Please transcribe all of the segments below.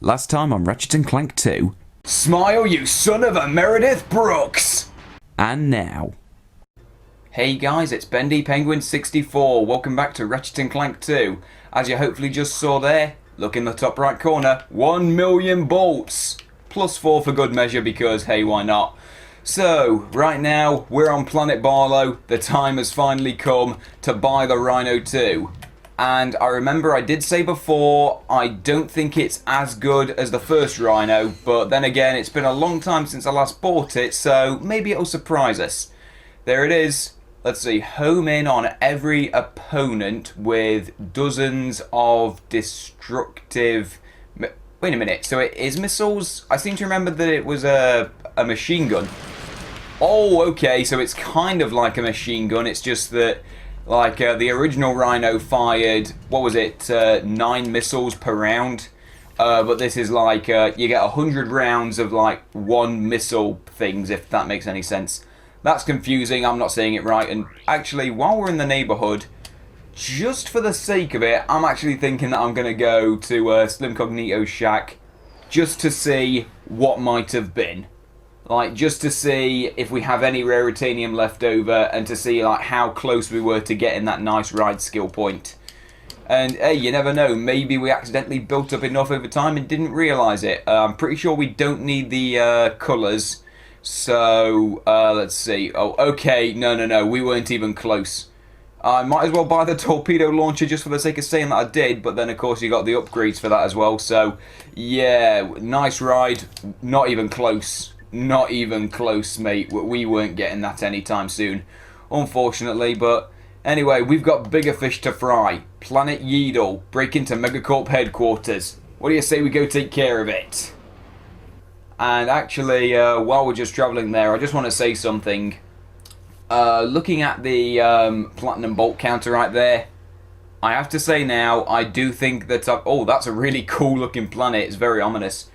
Last time on Ratchet Clank 2. Smile, you son of a Meredith Brooks! And now. Hey guys, it's Bendy Penguin 64. Welcome back to Ratchet Clank 2. As you hopefully just saw there, look in the top right corner, 1 million bolts. Plus 4 for good measure because, hey, why not? So, right now, we're on Planet Barlow. The time has finally come to buy the Rhino 2. And I remember I did say before, I don't think it's as good as the first Rhino, but then again, it's been a long time since I last bought it, so maybe it'll surprise us. There it is. Let's see, home in on every opponent with dozens of destructive... Wait a minute, so it is missiles? I seem to remember that it was a machine gun. Oh, okay, so it's kind of like a machine gun, it's just that... Like, the original Rhino fired, what was it, 9 missiles per round? But this is like, you get 100 rounds of, like, 1 missile things, if that makes any sense. That's confusing, I'm not saying it right. And actually, while we're in the neighborhood, just for the sake of it, I'm actually thinking that I'm going to go to Slim Cognito's shack just to see what might have been. Like, just to see if we have any raritanium left over and to see, like, how close we were to getting that nice ride skill point. And, hey, you never know. Maybe we accidentally built up enough over time and didn't realise it. I'm pretty sure we don't need the colours. So, let's see. Oh, okay. No. We weren't even close. I might as well buy the torpedo launcher just for the sake of saying that I did. But then, of course, you got the upgrades for that as well. So, yeah, nice ride. Not even close. Not even close, mate. We weren't getting that anytime soon, unfortunately. But anyway, we've got bigger fish to fry. Planet Yeedle, break into Megacorp headquarters. What do you say we go take care of it? And actually, while we're just travelling there, I just want to say something. Looking at the platinum bolt counter right there, I have to say now, I do think that... Oh, that's a really cool looking planet. It's very ominous.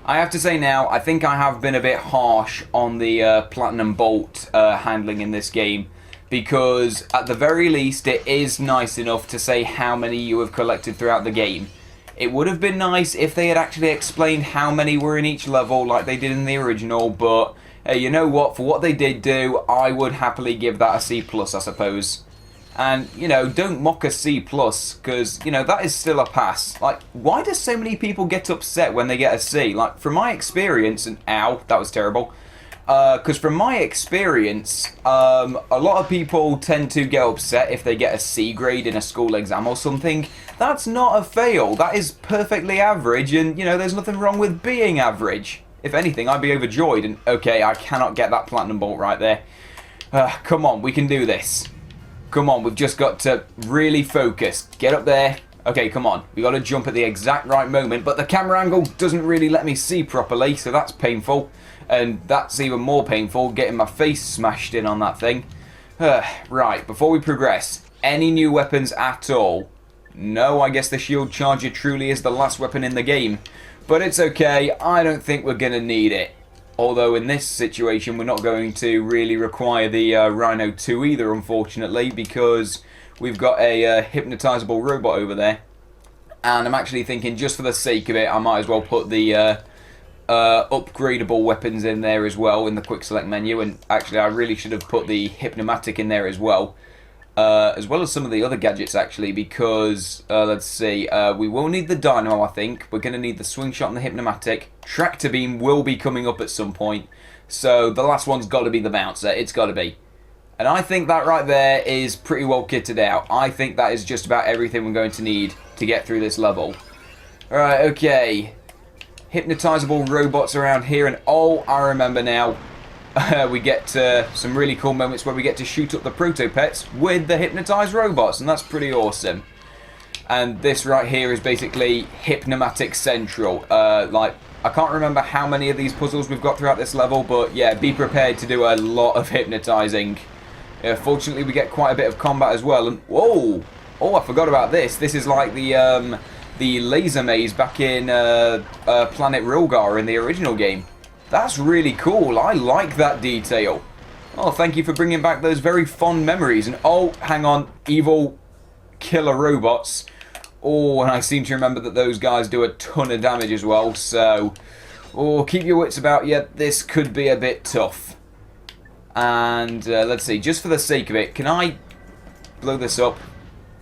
I have to say now, I think I have been a bit harsh on the Platinum Bolt handling in this game, because at the very least it is nice enough to say how many you have collected throughout the game. It would have been nice if they had actually explained how many were in each level like they did in the original, but hey, you know what, for what they did do, I would happily give that a C+, I suppose. And, you know, don't mock a C+, because, you know, that is still a pass. Like, why do so many people get upset when they get a C? Like, from my experience, and ow, that was terrible. Because from my experience, a lot of people tend to get upset if they get a C grade in a school exam or something. That's not a fail. That is perfectly average, and, you know, there's nothing wrong with being average. If anything, I'd be overjoyed, and, okay, I cannot get that platinum bolt right there. Come on, we can do this. Come on, we've just got to really focus. Get up there. Okay, come on. We've got to jump at the exact right moment, but the camera angle doesn't really let me see properly, so that's painful. And that's even more painful, getting my face smashed in on that thing. Right, before we progress, any new weapons at all? No, I guess the shield charger truly is the last weapon in the game. But it's okay, I don't think we're going to need it. Although in this situation we're not going to really require the Rhino 2 either, unfortunately, because we've got a hypnotizable robot over there. And I'm actually thinking, just for the sake of it, I might as well put the upgradable weapons in there as well in the quick select menu. And actually I really should have put the hypnomatic in there as well as some of the other gadgets actually, because let's see, we will need the dynamo, I think. We're going to need the swing shot and the hypnomatic. Tractor beam will be coming up at some point, so the last one's got to be the bouncer. It's got to be. And I think that right there is pretty well kitted out. I think that is just about everything we're going to need to get through this level. Alright, okay. Hypnotizable robots around here, and oh, I remember now. We get some really cool moments where we get to shoot up the proto-pets with the hypnotized robots, and that's pretty awesome. And this right here is basically Hypnomatic Central. Like, I can't remember how many of these puzzles we've got throughout this level, but yeah, be prepared to do a lot of hypnotizing. Fortunately, we get quite a bit of combat as well. And whoa! Oh, I forgot about this. This is like the laser maze back in Planet Rilgar in the original game. That's really cool. I like that detail. Oh, thank you for bringing back those very fond memories. And oh, hang on, evil killer robots. Oh, and I seem to remember that those guys do a ton of damage as well, so... Oh, keep your wits about you. This could be a bit tough. And let's see, just for the sake of it, can I blow this up?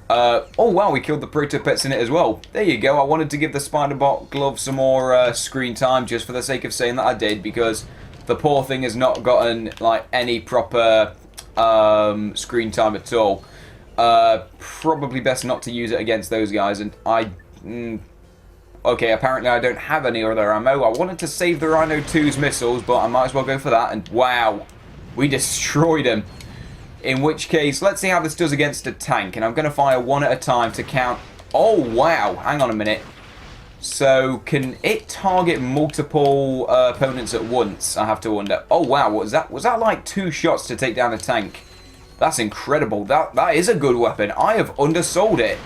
Oh wow, we killed the protopets in it as well. There you go. I wanted to give the Spider-Bot glove some more screen time just for the sake of saying that I did, because the poor thing has not gotten like any proper screen time at all. Probably best not to use it against those guys. And okay, apparently I don't have any other ammo. I wanted to save the Rhino 2's missiles, but I might as well go for that. And wow, we destroyed him. In which case, let's see how this does against a tank. And I'm going to fire one at a time to count. Oh, wow. Hang on a minute. So, can it target multiple opponents at once? I have to wonder. Oh, wow. What was that? Was that like 2 shots to take down a tank? That's incredible. That is a good weapon. I have undersold it.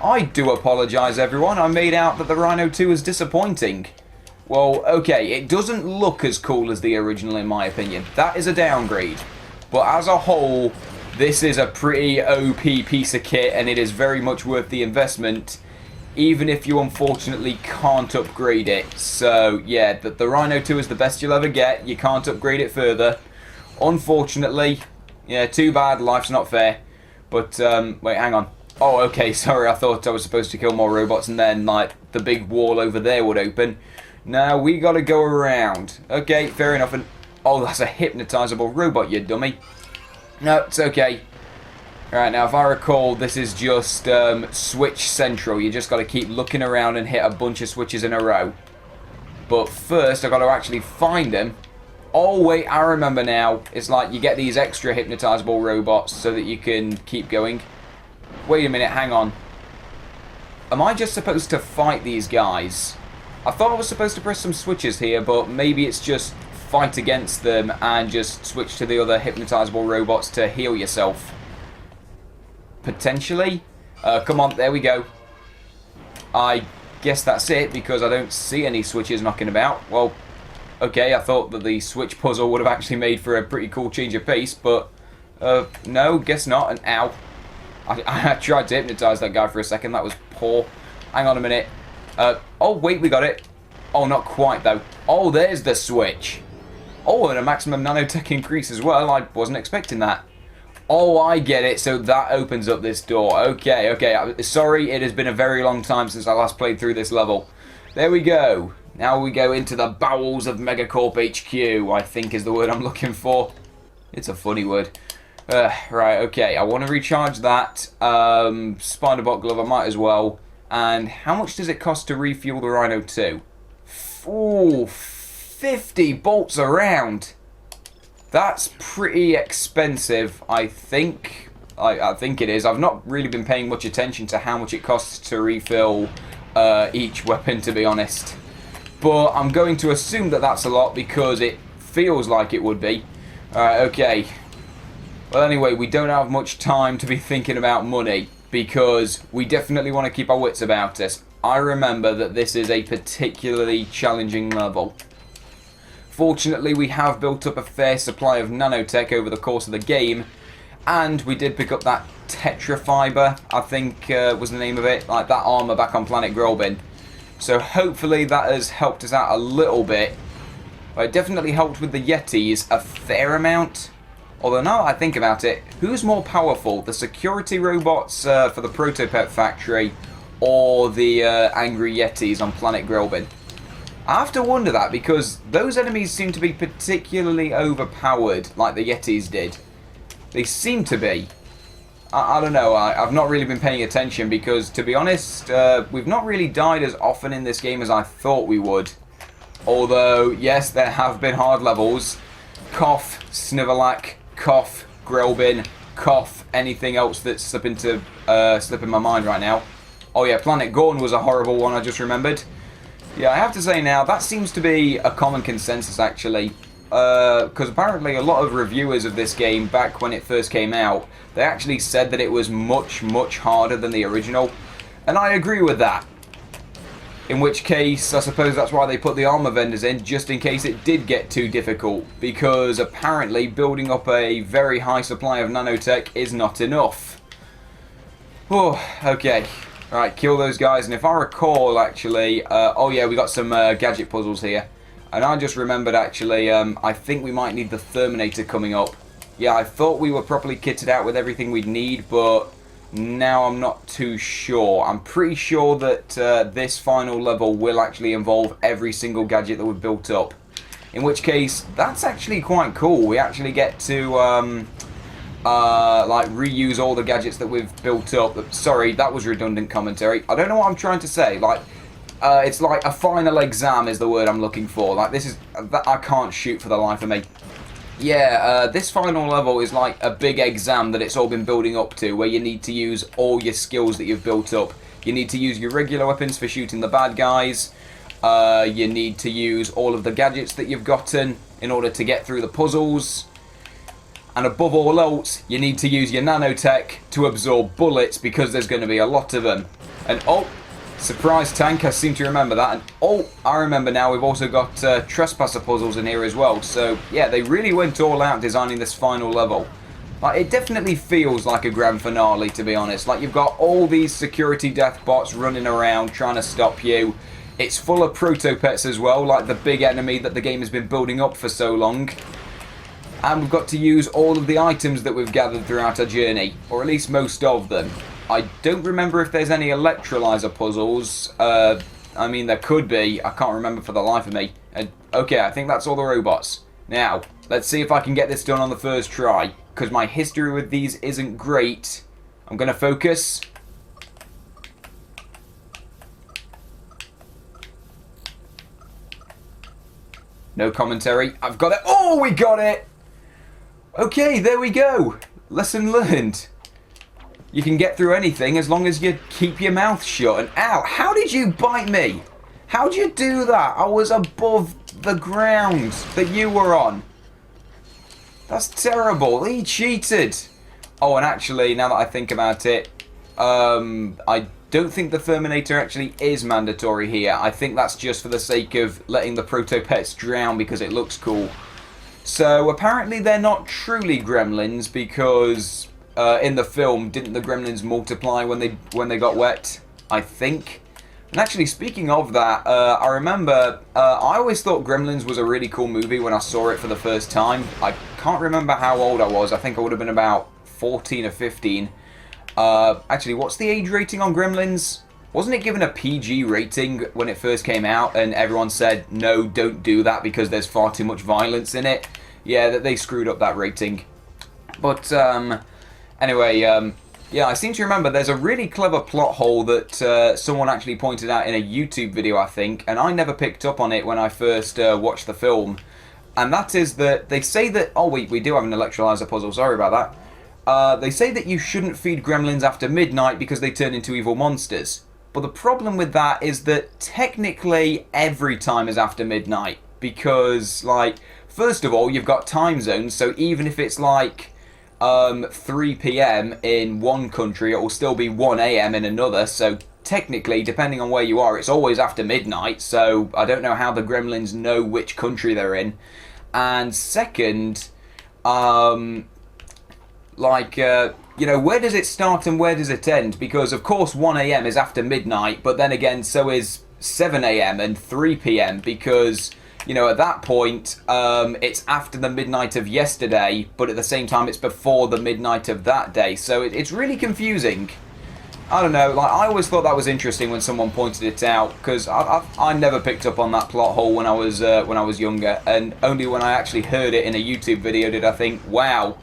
I do apologize, everyone. I made out that the Rhino 2 is disappointing. Well, okay. It doesn't look as cool as the original, in my opinion. That is a downgrade. But as a whole, this is a pretty OP piece of kit, and it is very much worth the investment, even if you unfortunately can't upgrade it. So, yeah, the Rhino 2 is the best you'll ever get. You can't upgrade it further. Unfortunately, yeah, too bad, life's not fair. But, wait, hang on. Oh, okay, sorry, I thought I was supposed to kill more robots, and then, like, the big wall over there would open. Now, we gotta go around. Okay, fair enough, and... Oh, that's a hypnotizable robot, you dummy. No, it's okay. Alright, now if I recall, this is just switch central. You just got to keep looking around and hit a bunch of switches in a row. But first, I've got to actually find them. Oh, wait, I remember now. It's like you get these extra hypnotizable robots so that you can keep going. Wait a minute, hang on. Am I just supposed to fight these guys? I thought I was supposed to press some switches here, but maybe it's just... fight against them and just switch to the other hypnotizable robots to heal yourself. Potentially. Come on, there we go. I guess that's it, because I don't see any switches knocking about. Well, okay, I thought that the switch puzzle would have actually made for a pretty cool change of pace, but no, guess not. And ow. I tried to hypnotize that guy for a second. That was poor. Hang on a minute. Oh, wait, we got it. Oh, not quite, though. Oh, there's the switch. Oh, and a maximum nanotech increase as well. I wasn't expecting that. Oh, I get it. So that opens up this door. Okay, okay. Sorry, it has been a very long time since I last played through this level. There we go. Now we go into the bowels of Megacorp HQ, I think is the word I'm looking for. It's a funny word. Right, okay. I want to recharge that. Spider-Bot glove, I might as well. And how much does it cost to refuel the Rhino 2? Ooh, 50 bolts around. That's pretty expensive, I think. I think it is. I've not really been paying much attention to how much it costs to refill each weapon, to be honest. But I'm going to assume that that's a lot because it feels like it would be. Alright, okay. Well, anyway, we don't have much time to be thinking about money because we definitely want to keep our wits about us. I remember that this is a particularly challenging level. Fortunately, we have built up a fair supply of nanotech over the course of the game, and we did pick up that Tetrafiber, I think was the name of it, like that armor back on planet Grobin. So hopefully that has helped us out a little bit. But it definitely helped with the Yetis a fair amount. Although now that I think about it, who's more powerful, the security robots for the Protopet factory or the angry Yetis on planet Grobin? I have to wonder that because those enemies seem to be particularly overpowered like the Yetis did. They seem to be. I don't know, I've not really been paying attention because, to be honest, we've not really died as often in this game as I thought we would. Although, yes, there have been hard levels. Cough, Snivelak, cough, Grobin, cough, anything else that's slipping my mind right now. Oh yeah, Planet Gorn was a horrible one, I just remembered. Yeah, I have to say now, that seems to be a common consensus actually. Because apparently a lot of reviewers of this game, back when it first came out, they actually said that it was much, much harder than the original. And I agree with that. In which case, I suppose that's why they put the armor vendors in, just in case it did get too difficult. Because apparently building up a very high supply of nanotech is not enough. Oh, okay. Alright, kill those guys. And if I recall, actually... oh, yeah, we got some gadget puzzles here. And I just remembered, actually, I think we might need the Terminator coming up. Yeah, I thought we were properly kitted out with everything we'd need, but now I'm not too sure. I'm pretty sure that this final level will actually involve every single gadget that we've built up. In which case, that's actually quite cool. We actually get to... like reuse all the gadgets that we've built up. Sorry, that was redundant commentary. I don't know what I'm trying to say. Like, it's like a final exam is the word I'm looking for. Like, this is that I can't shoot for the life of me. Yeah, this final level is like a big exam that it's all been building up to, where you need to use all your skills that you've built up. You need to use your regular weapons for shooting the bad guys. You need to use all of the gadgets that you've gotten in order to get through the puzzles. And above all else, you need to use your nanotech to absorb bullets because there's going to be a lot of them. And oh, surprise tank, I seem to remember that. And oh, I remember now, we've also got trespasser puzzles in here as well. So yeah, they really went all out designing this final level. Like, it definitely feels like a grand finale, to be honest. Like, you've got all these security death bots running around trying to stop you. It's full of proto-pets as well, like the big enemy that the game has been building up for so long. And we've got to use all of the items that we've gathered throughout our journey, or at least most of them. I don't remember if there's any electrolyzer puzzles. I mean, there could be. I can't remember for the life of me. Okay, I think that's all the robots. Now, let's see if I can get this done on the first try, because my history with these isn't great. I'm going to focus. No commentary. I've got it. Oh, we got it! Okay, there we go. Lesson learned. You can get through anything as long as you keep your mouth shut. And ow, how did you bite me? How'd you do that? I was above the ground that you were on. That's terrible. He cheated. Oh, and actually, now that I think about it, I don't think the Terminator actually is mandatory here. I think that's just for the sake of letting the proto-pets drown because it looks cool. So apparently they're not truly gremlins because in the film, didn't the gremlins multiply when they got wet? I think. And actually, speaking of that, I remember I always thought Gremlins was a really cool movie when I saw it for the first time. I can't remember how old I was. I think I would have been about 14 or 15. Actually, what's the age rating on Gremlins? Wasn't it given a PG rating when it first came out and everyone said, no, don't do that because there's far too much violence in it? Yeah, that they screwed up that rating. But, anyway, yeah, I seem to remember there's a really clever plot hole that someone actually pointed out in a YouTube video, I think, and I never picked up on it when I first watched the film. And that is that they say that... Oh, we do have an electrolyzer puzzle, sorry about that. They say that you shouldn't feed gremlins after midnight because they turn into evil monsters. But the problem with that is that technically every time is after midnight. Because, like, first of all, you've got time zones, so even if it's like 3 PM in one country, it will still be 1 AM in another. So technically, depending on where you are, it's always after midnight. So I don't know how the gremlins know which country they're in. And second, you know, where does it start and where does it end? Because, of course, 1 AM is after midnight, but then again, so is 7 AM and 3 PM, because, you know, at that point, it's after the midnight of yesterday, but at the same time, it's before the midnight of that day. So it's really confusing. I don't know, like, I always thought that was interesting when someone pointed it out, because I never picked up on that plot hole when I was younger, and only when I actually heard it in a YouTube video did I think, wow,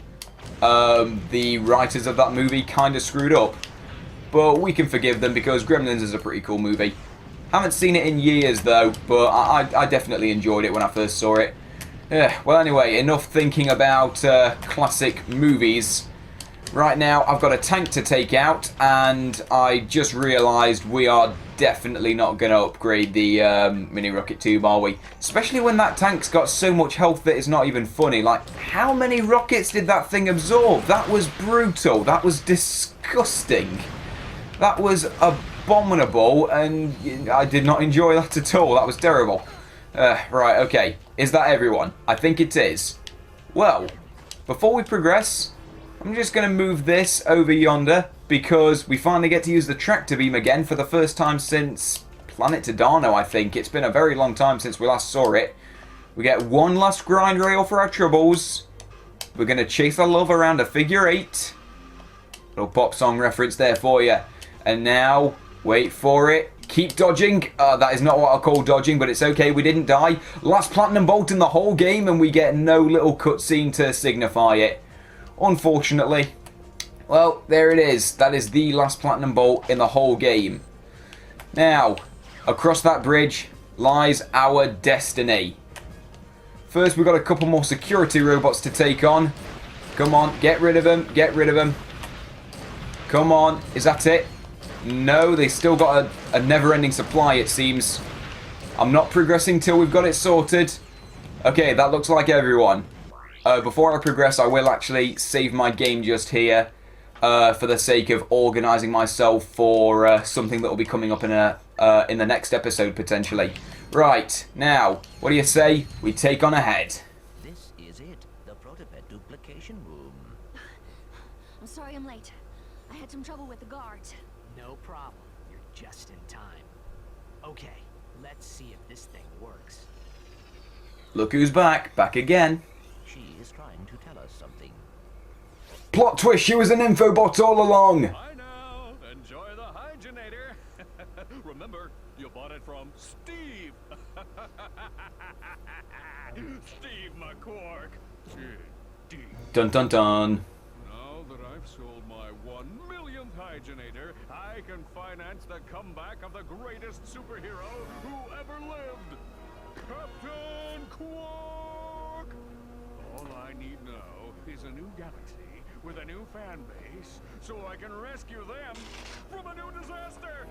the writers of that movie kind of screwed up. But we can forgive them because Gremlins is a pretty cool movie. Haven't seen it in years though, but I definitely enjoyed it when I first saw it. Well anyway, enough thinking about classic movies. Right now I've got a tank to take out and I just realised we are definitely not going to upgrade the mini rocket tube, are we? Especially when that tank's got so much health that it's not even funny. Like, how many rockets did that thing absorb? That was brutal. That was disgusting. That was abominable, and I did not enjoy that at all. That was terrible. Right, okay. Is that everyone? I think it is. Well, before we progress, I'm just going to move this over yonder because we finally get to use the tractor beam again for the first time since Planet Tadano, I think. It's been a very long time since we last saw it. We get one last grind rail for our troubles. We're going to chase our love around a figure 8. Little pop song reference there for you. And now, wait for it. Keep dodging. That is not what I'll call dodging, but it's okay. We didn't die. Last platinum bolt in the whole game, and we get no little cutscene to signify it. Unfortunately. Well, there it is. That is the last platinum bolt in the whole game. Now, across that bridge lies our destiny. First, we've got a couple more security robots to take on. Come on, get rid of them. Get rid of them. Come on. Is that it? No, they still got a never-ending supply, it seems. I'm not progressing till we've got it sorted. Okay, that looks like everyone. Before I progress, I will actually save my game just here. For the sake of organising myself for something that will be coming up in the next episode, potentially. Right, now, what do you say? We take on ahead. This is it, the protopet duplication room. I'm sorry I'm late. I had some trouble with the guards. No problem, you're just in time. Okay, let's see if this thing works. Look who's back. Back again. She is trying to tell us something. Plot twist, she was an infobot all along. I know. Enjoy the hygienator. Remember, you bought it from Steve. Steve McQuark. Steve. Dun dun dun. Now that I've sold my 1 millionth hygienator, I can finance the comeback of the greatest superhero who ever lived, Captain Quark. All I need now is a new galaxy with a new fan base, so I can rescue them from a new disaster.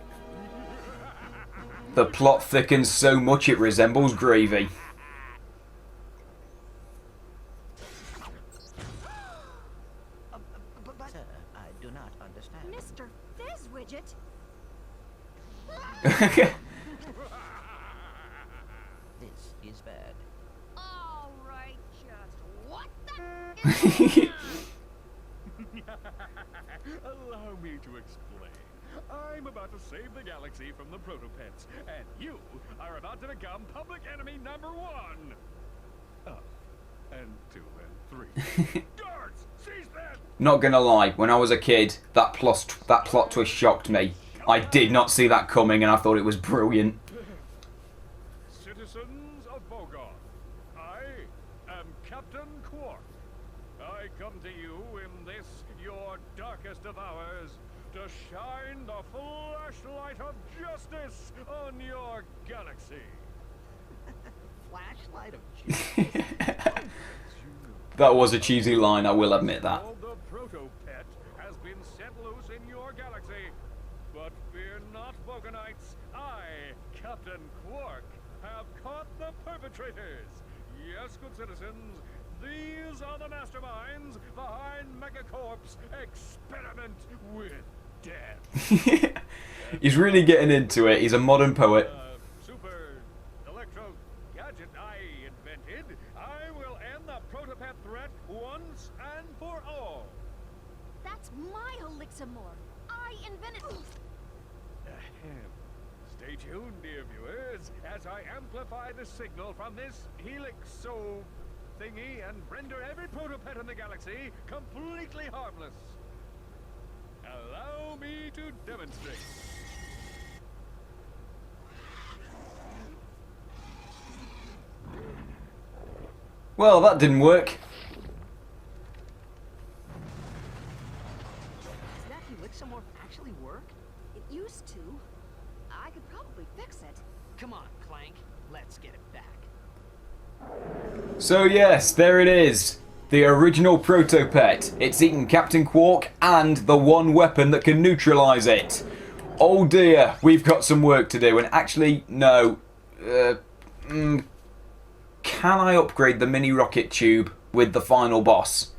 The plot thickens so much it resembles gravy. Sir, I do not understand. Mr. Fizzwidget? This is bad. All right, just what the Allow me to explain. I'm about to save the galaxy from the protopets, and you are about to become public enemy #1. Oh, and 2 and 3. Guards, seize them! Not gonna lie, when I was a kid, that plot twist shocked me. I did not see that coming, and I thought it was brilliant. Citizens of Bogon, I am Captain Quark. I come to you in this, your darkest of hours, to shine the flashlight of justice on your galaxy. Flashlight of justice. That was a cheesy line, I will admit that. All the proto-pet has been set loose in your galaxy. But fear not, Bogonites. I, Captain Quark, have caught the perpetrators. Yes, good citizens, these are the masterminds behind Megacorp's experiment with death. He's really getting into it. He's a modern poet. Super electro gadget I invented. I will end the protopet threat once and for all. That's my Elixamore. I invented. Ahem. Stay tuned, dear viewers, as I amplify the signal from this helixo thingy and render every protopet in the galaxy completely harmless. Allow me to demonstrate. Well, that didn't work. Does that Elixamorph actually work? It used to. I could probably fix it. Come on, Clank. Let's get it back. So yes, there it is. The original Protopet. It's eaten Captain Quark and the one weapon that can neutralise it. Oh dear, we've got some work to do. And actually, no. Can I upgrade the mini rocket tube with the final boss?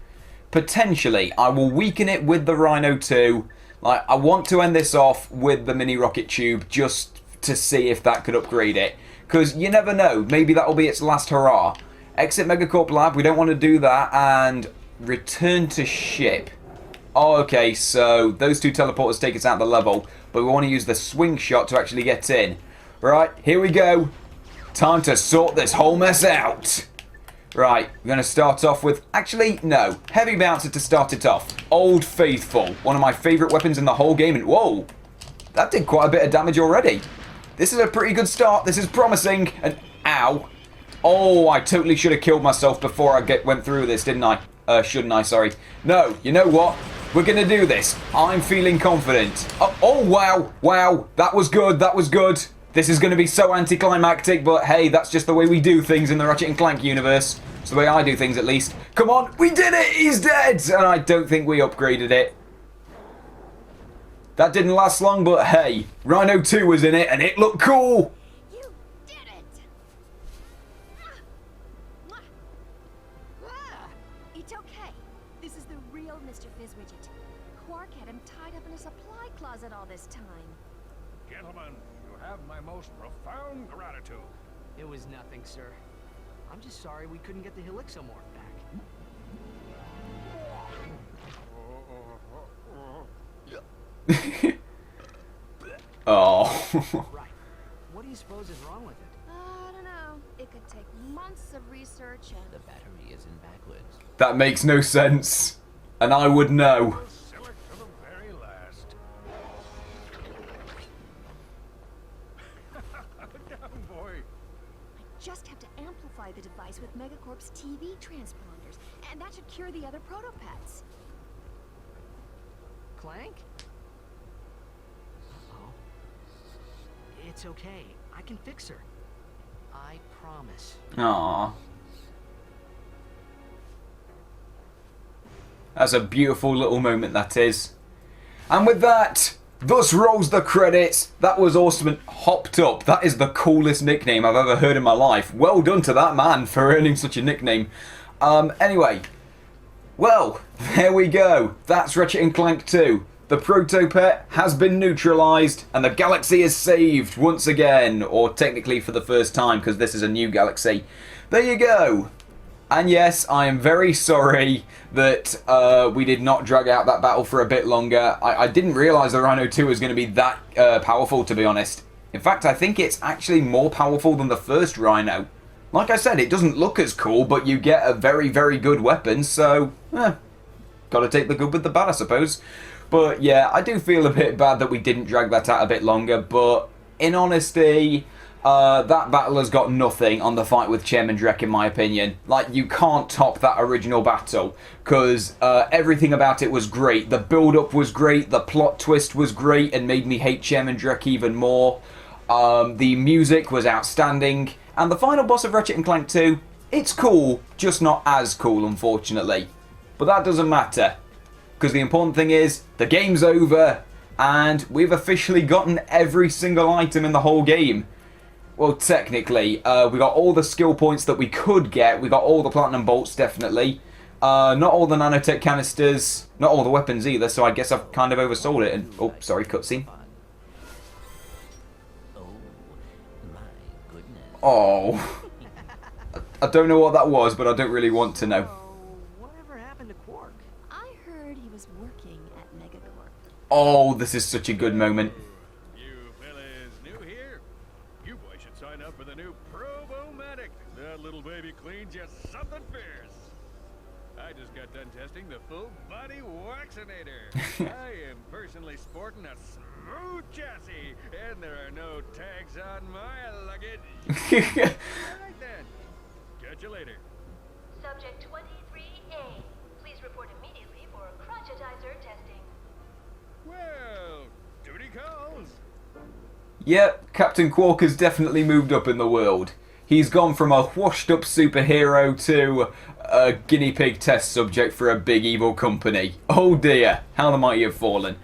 Potentially. I will weaken it with the Rhino 2. Like, I want to end this off with the mini rocket tube just to see if that could upgrade it. Because you never know. Maybe that'll be its last hurrah. Exit Megacorp Lab. We don't want to do that. And return to ship. Oh, okay, so those two teleporters take us out of the level, but we want to use the swing shot to actually get in. Right, here we go. Time to sort this whole mess out. Right, we're going to start off with... Actually, no. Heavy bouncer to start it off. Old Faithful. One of my favourite weapons in the whole game. And whoa, that did quite a bit of damage already. This is a pretty good start. This is promising. And ow. Oh, I totally should have killed myself before I went through this, didn't I? Shouldn't I? Sorry. No, you know what? We're going to do this. I'm feeling confident. Oh, wow. Wow. That was good. That was good. This is going to be so anticlimactic, but hey, that's just the way we do things in the Ratchet & Clank universe. It's the way I do things, at least. Come on, we did it! He's dead! And I don't think we upgraded it. That didn't last long, but hey, Rhino 2 was in it, and it looked cool! You did it! It's okay. This is the real Mr. Fizzwidget. Quark had him tied up in a supply closet all this time. Gentlemen, you have my most profound gratitude. It was nothing, sir. I'm just sorry we couldn't get the Helixomorph back. Oh. Right. What do you suppose is wrong with it? I don't know. It could take months of research and... The battery isn't backwards. That makes no sense. And I would know. Select to the very last. Down, boy. Just have to amplify the device with Megacorp's TV transponders, and that should cure the other protopets. Clank? Uh-oh. It's okay. I can fix her. I promise. Aww. That's a beautiful little moment, that is. And with that, thus rolls the credits. That was awesome and hopped up. That is the coolest nickname I've ever heard in my life. Well done to that man for earning such a nickname. Anyway. Well, there we go. That's Ratchet & Clank 2. The Protopet has been neutralised and the galaxy is saved once again. Or technically for the first time, because this is a new galaxy. There you go. And yes, I am very sorry that we did not drag out that battle for a bit longer. I didn't realise the Rhino 2 was going to be that powerful, to be honest. In fact, I think it's actually more powerful than the first Rhino. Like I said, it doesn't look as cool, but you get a very, very good weapon, so... gotta take the good with the bad, I suppose. But yeah, I do feel a bit bad that we didn't drag that out a bit longer, but in honesty... that battle has got nothing on the fight with Chairman Drek, in my opinion. Like, you can't top that original battle, because everything about it was great. The build-up was great, the plot twist was great, and made me hate Chairman Drek even more. The music was outstanding, and the final boss of Ratchet & Clank 2, it's cool, just not as cool, unfortunately. But that doesn't matter, because the important thing is, the game's over, and we've officially gotten every single item in the whole game. Well, technically, we got all the skill points that we could get. We got all the platinum bolts, definitely. Not all the nanotech canisters. Not all the weapons either, so I guess I've kind of oversold it. And oh, sorry, cutscene. Oh, my goodness. Oh. I don't know what that was, but I don't really want to know. So, whatever happened to Quark? I heard he was working at Megacorp. Oh, this is such a good moment. You fellas new here? You boys should sign up for the new Probomatic. That little baby cleans you something fierce. I just got done testing the full body Waxinator. I am personally sporting a smooth chassis, and there are no tags on my luggage. Alright then. Catch you later. Subject 23A. Please report immediately for crotchetizer testing. Well, duty calls. Yep, Captain Quark has definitely moved up in the world. He's gone from a washed-up superhero to a guinea pig test subject for a big evil company. Oh dear, how the mighty have fallen.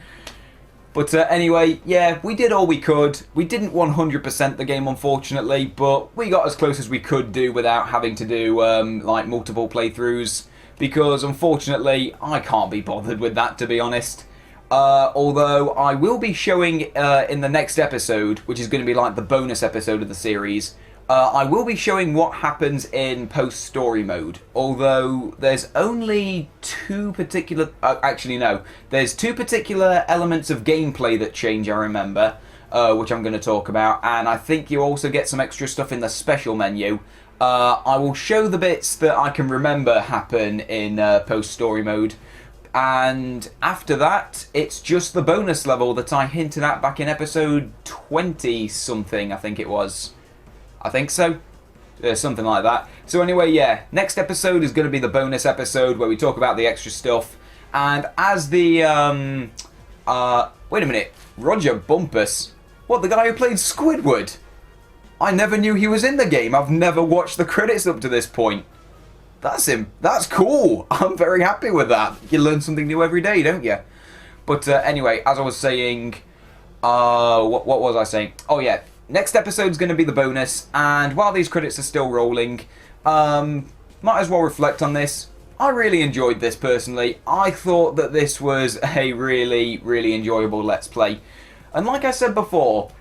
But anyway, yeah, we did all we could. We didn't 100% the game, unfortunately, but we got as close as we could do without having to do like multiple playthroughs. Because unfortunately, I can't be bothered with that, to be honest. Although I will be showing in the next episode, which is going to be like the bonus episode of the series, I will be showing what happens in post-story mode, although there's only two particular... actually, no. There's two particular elements of gameplay that change, I remember, which I'm going to talk about, and I think you also get some extra stuff in the special menu. I will show the bits that I can remember happen in post-story mode, and after that, it's just the bonus level that I hinted at back in episode 20-something, I think it was. I think so. Something like that. So anyway, yeah, next episode is going to be the bonus episode where we talk about the extra stuff. And as the, wait a minute, Roger Bumpus? What, the guy who played Squidward? I never knew he was in the game. I've never watched the credits up to this point. That's him. That's cool. I'm very happy with that. You learn something new every day, don't you? But anyway, as I was saying, what was I saying? Oh yeah. Next episode's going to be the bonus, and while these credits are still rolling, might as well reflect on this. I really enjoyed this personally. I thought that this was a really, really enjoyable Let's Play. And like I said before,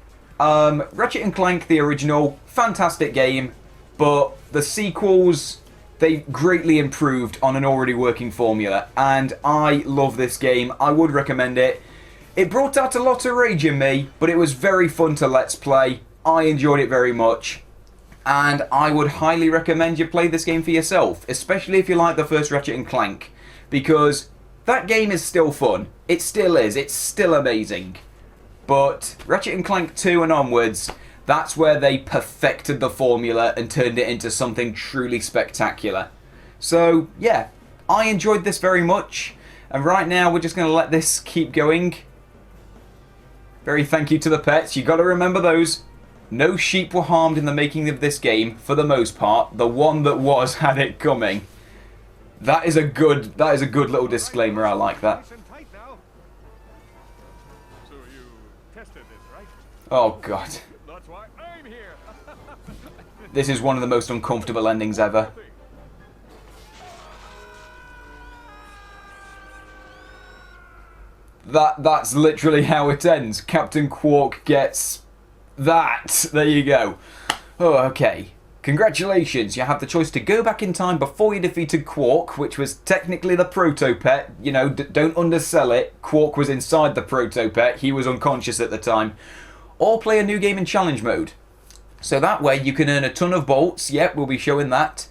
Ratchet & Clank, the original, fantastic game, but the sequels, they greatly improved on an already working formula, and I love this game. I would recommend it. It brought out a lot of rage in me, but it was very fun to Let's Play. I enjoyed it very much. And I would highly recommend you play this game for yourself, especially if you like the first Ratchet & Clank. Because that game is still fun. It still is. It's still amazing. But Ratchet & Clank 2 and onwards, that's where they perfected the formula and turned it into something truly spectacular. So, yeah, I enjoyed this very much. And right now, we're just going to let this keep going. Very thank you to the pets. You got to remember those. No sheep were harmed in the making of this game, for the most part. The one that was had it coming. That is a good little disclaimer. I like that. Nice and tight now. So you tested this, right? Oh god. That's why I'm here. This is one of the most uncomfortable endings ever. That's literally how it ends. Captain Quark gets that. There you go. Oh, okay. Congratulations. You have the choice to go back in time before you defeated Quark, which was technically the proto-pet. You know, don't undersell it. Quark was inside the proto-pet. He was unconscious at the time. Or play a new game in challenge mode. So that way you can earn a ton of bolts. Yep, we'll be showing that.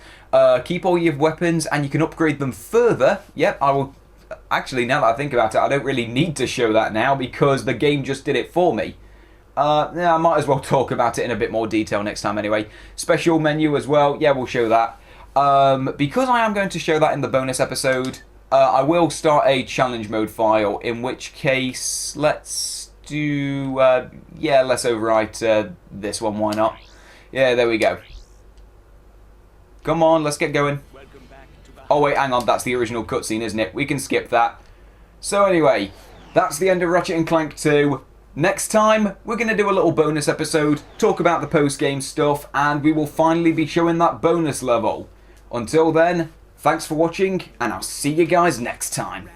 Keep all your weapons and you can upgrade them further. Yep, I will... Actually, now that I think about it, I don't really need to show that now because the game just did it for me. Yeah, I might as well talk about it in a bit more detail next time anyway. Special menu as well, yeah, we'll show that. Because I am going to show that in the bonus episode, I will start a challenge mode file, in which case, let's do... yeah, let's overwrite this one, why not? Yeah, there we go. Come on, let's get going. Oh wait, hang on, that's the original cutscene, isn't it? We can skip that. So anyway, that's the end of Ratchet & Clank 2. Next time, we're going to do a little bonus episode, talk about the post-game stuff, and we will finally be showing that bonus level. Until then, thanks for watching, and I'll see you guys next time.